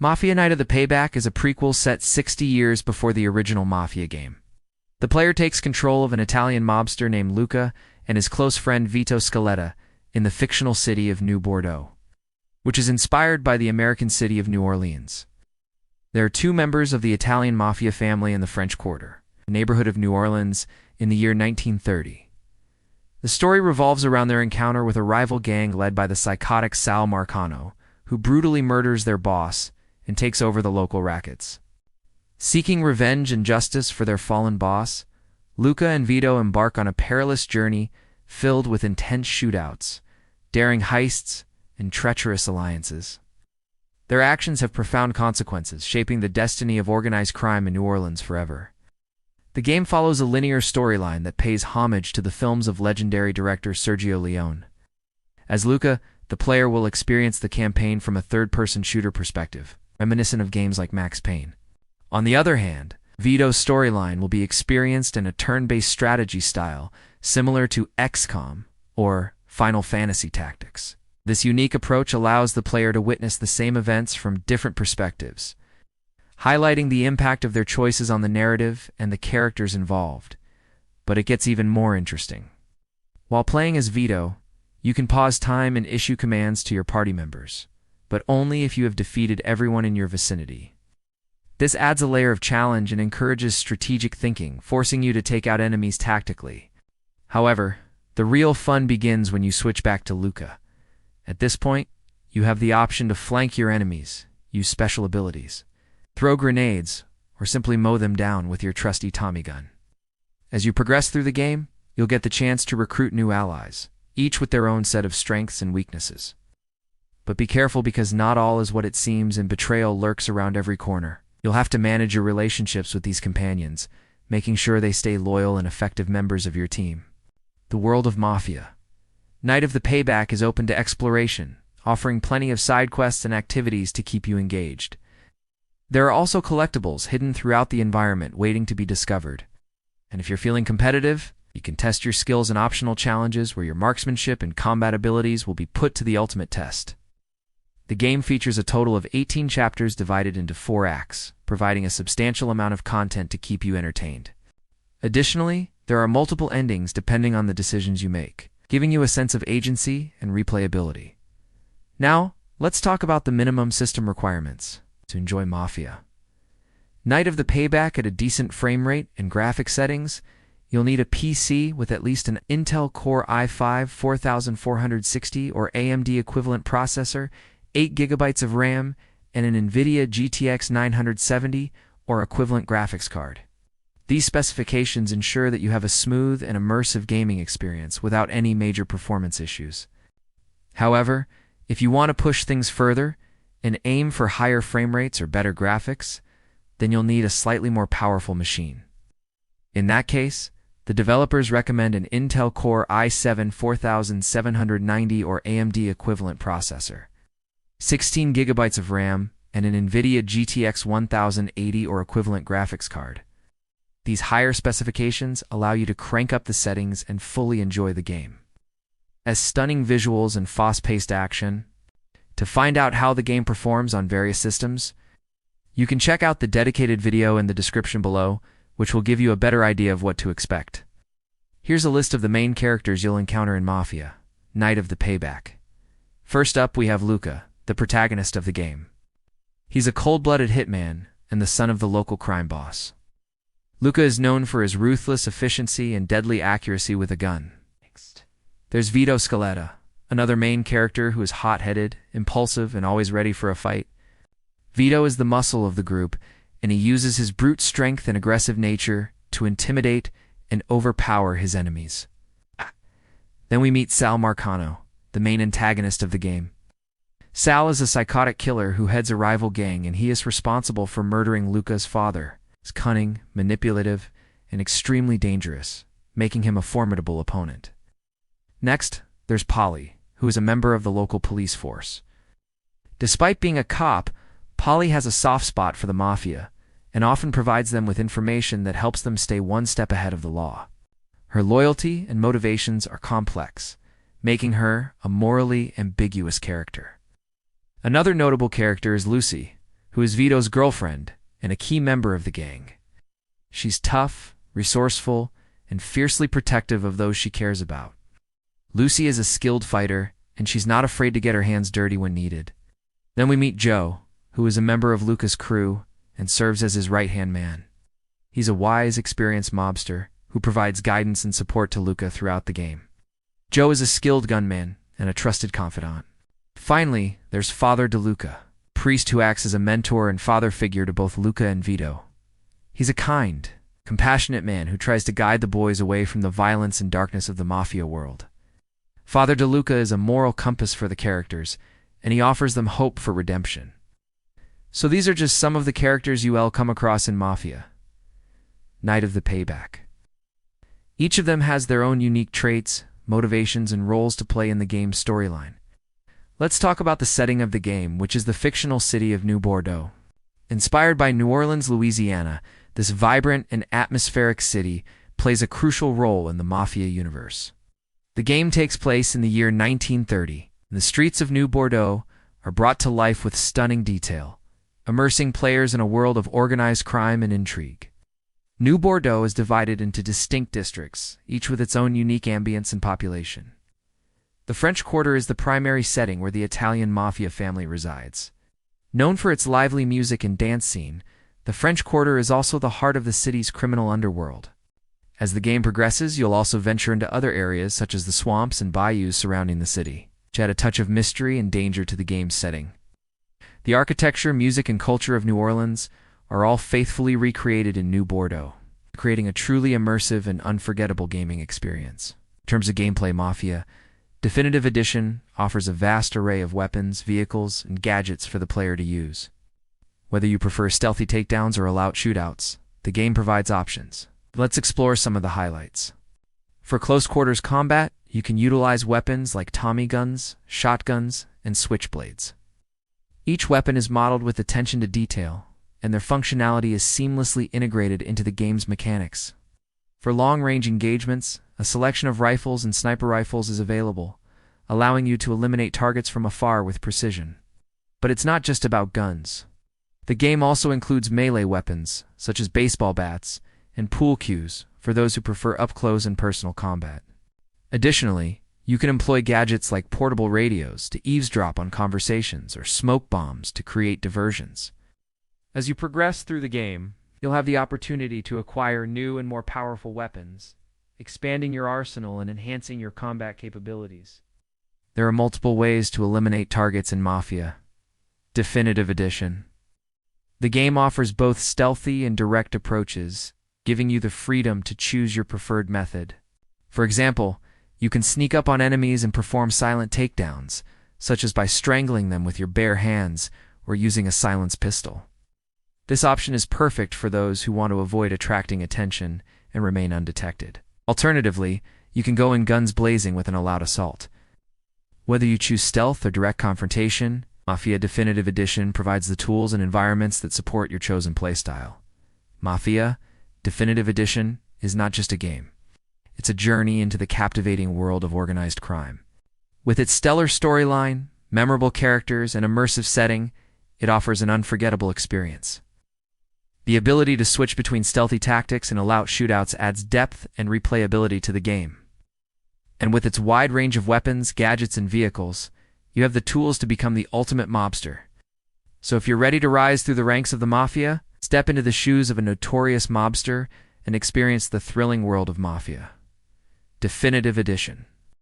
Mafia Night of the Payback is a prequel set 60 years before the original Mafia game. The player takes control of an Italian mobster named Luca and his close friend Vito Scaletta in the fictional city of New Bordeaux, which is inspired by the American city of New Orleans. There are two members of the Italian Mafia family in the French Quarter, a neighborhood of New Orleans, in the year 1930. The story revolves around their encounter with a rival gang led by the psychotic Sal Marcano, who brutally murders their boss and takes over the local rackets. Seeking revenge and justice for their fallen boss, Luca and Vito embark on a perilous journey filled with intense shootouts, daring heists, and treacherous alliances. Their actions have profound consequences, shaping the destiny of organized crime in New Orleans forever. The game follows a linear storyline that pays homage to the films of legendary director Sergio Leone. As Luca, the player will experience the campaign from a third-person shooter perspective, reminiscent of games like Max Payne. On the other hand, Vito's storyline will be experienced in a turn-based strategy style similar to XCOM or Final Fantasy Tactics. This unique approach allows the player to witness the same events from different perspectives, highlighting the impact of their choices on the narrative and the characters involved. But it gets even more interesting. While playing as Vito, you can pause time and issue commands to your party members, but only if you have defeated everyone in your vicinity. This adds a layer of challenge and encourages strategic thinking, forcing you to take out enemies tactically. However, the real fun begins when you switch back to Luca. At this point, you have the option to flank your enemies, use special abilities, throw grenades, or simply mow them down with your trusty Tommy gun. As you progress through the game, you'll get the chance to recruit new allies, each with their own set of strengths and weaknesses. But be careful, because not all is what it seems and betrayal lurks around every corner. You'll have to manage your relationships with these companions, making sure they stay loyal and effective members of your team. The world of Mafia. Night of the Payback is open to exploration, offering plenty of side quests and activities to keep you engaged. There are also collectibles hidden throughout the environment waiting to be discovered. And if you're feeling competitive, you can test your skills in optional challenges where your marksmanship and combat abilities will be put to the ultimate test. The game features a total of 18 chapters divided into 4 acts, providing a substantial amount of content to keep you entertained. Additionally, there are multiple endings depending on the decisions you make, giving you a sense of agency and replayability. Now, let's talk about the minimum system requirements to enjoy Mafia. Night of the Payback at a decent frame rate and graphic settings. You'll need a PC with at least an Intel Core i5 4460 or AMD equivalent processor, 8 GB of RAM, and an NVIDIA GTX 970 or equivalent graphics card. These specifications ensure that you have a smooth and immersive gaming experience without any major performance issues. However, if you want to push things further and aim for higher frame rates or better graphics, then you'll need a slightly more powerful machine. In that case, the developers recommend an Intel Core i7 4790 or AMD equivalent processor, 16 GB of RAM, and an NVIDIA GTX 1080 or equivalent graphics card. These higher specifications allow you to crank up the settings and fully enjoy the game. As stunning visuals and fast-paced action. To find out how the game performs on various systems, you can check out the dedicated video in the description below, which will give you a better idea of what to expect. Here's a list of the main characters you'll encounter in Mafia, Night of the Payback. First up, we have Luca, the protagonist of the game. He's a cold-blooded hitman and the son of the local crime boss. Luca is known for his ruthless efficiency and deadly accuracy with a gun. Next, there's Vito Scaletta, another main character who is hot-headed, impulsive, and always ready for a fight. Vito is the muscle of the group, and he uses his brute strength and aggressive nature to intimidate and overpower his enemies. Then we meet Sal Marcano, the main antagonist of the game. Sal is a psychotic killer who heads a rival gang, and he is responsible for murdering Luca's father. He's cunning, manipulative, and extremely dangerous, making him a formidable opponent. Next, there's Polly, who is a member of the local police force. Despite being a cop, Polly has a soft spot for the Mafia, and often provides them with information that helps them stay one step ahead of the law. Her loyalty and motivations are complex, making her a morally ambiguous character. Another notable character is Lucy, who is Vito's girlfriend and a key member of the gang. She's tough, resourceful, and fiercely protective of those she cares about. Lucy is a skilled fighter, and she's not afraid to get her hands dirty when needed. Then we meet Joe, who is a member of Luca's crew and serves as his right-hand man. He's a wise, experienced mobster who provides guidance and support to Luca throughout the game. Joe is a skilled gunman and a trusted confidant. Finally, there's Father DeLuca, a priest who acts as a mentor and father figure to both Luca and Vito. He's a kind, compassionate man who tries to guide the boys away from the violence and darkness of the Mafia world. Father DeLuca is a moral compass for the characters, and he offers them hope for redemption. So these are just some of the characters you'll come across in Mafia: Night of the Payback. Each of them has their own unique traits, motivations, and roles to play in the game's storyline. Let's talk about the setting of the game, which is the fictional city of New Bordeaux. Inspired by New Orleans, Louisiana, this vibrant and atmospheric city plays a crucial role in the Mafia universe. The game takes place in the year 1930, and the streets of New Bordeaux are brought to life with stunning detail, immersing players in a world of organized crime and intrigue. New Bordeaux is divided into distinct districts, each with its own unique ambience and population. The French Quarter is the primary setting where the Italian Mafia family resides. Known for its lively music and dance scene, the French Quarter is also the heart of the city's criminal underworld. As the game progresses, you'll also venture into other areas such as the swamps and bayous surrounding the city, which add a touch of mystery and danger to the game's setting. The architecture, music, and culture of New Orleans are all faithfully recreated in New Bordeaux, creating a truly immersive and unforgettable gaming experience. In terms of gameplay, Mafia Definitive Edition offers a vast array of weapons, vehicles, and gadgets for the player to use. Whether you prefer stealthy takedowns or all-out shootouts, the game provides options. Let's explore some of the highlights. For close quarters combat, you can utilize weapons like Tommy guns, shotguns, and switchblades. Each weapon is modeled with attention to detail, and their functionality is seamlessly integrated into the game's mechanics. For long-range engagements, a selection of rifles and sniper rifles is available, allowing you to eliminate targets from afar with precision. But it's not just about guns. The game also includes melee weapons, such as baseball bats, and pool cues for those who prefer up-close and personal combat. Additionally, you can employ gadgets like portable radios to eavesdrop on conversations or smoke bombs to create diversions. As you progress through the game, you'll have the opportunity to acquire new and more powerful weapons, expanding your arsenal and enhancing your combat capabilities. There are multiple ways to eliminate targets in Mafia Definitive Edition. The game offers both stealthy and direct approaches, giving you the freedom to choose your preferred method. For example, you can sneak up on enemies and perform silent takedowns, such as by strangling them with your bare hands or using a silenced pistol. This option is perfect for those who want to avoid attracting attention and remain undetected. Alternatively, you can go in guns blazing with an all-out assault. Whether you choose stealth or direct confrontation, Mafia Definitive Edition provides the tools and environments that support your chosen playstyle. Mafia Definitive Edition is not just a game. It's a journey into the captivating world of organized crime. With its stellar storyline, memorable characters, and immersive setting, it offers an unforgettable experience. The ability to switch between stealthy tactics and all-out shootouts adds depth and replayability to the game. And with its wide range of weapons, gadgets, and vehicles, you have the tools to become the ultimate mobster. So if you're ready to rise through the ranks of the Mafia, step into the shoes of a notorious mobster and experience the thrilling world of Mafia Definitive Edition.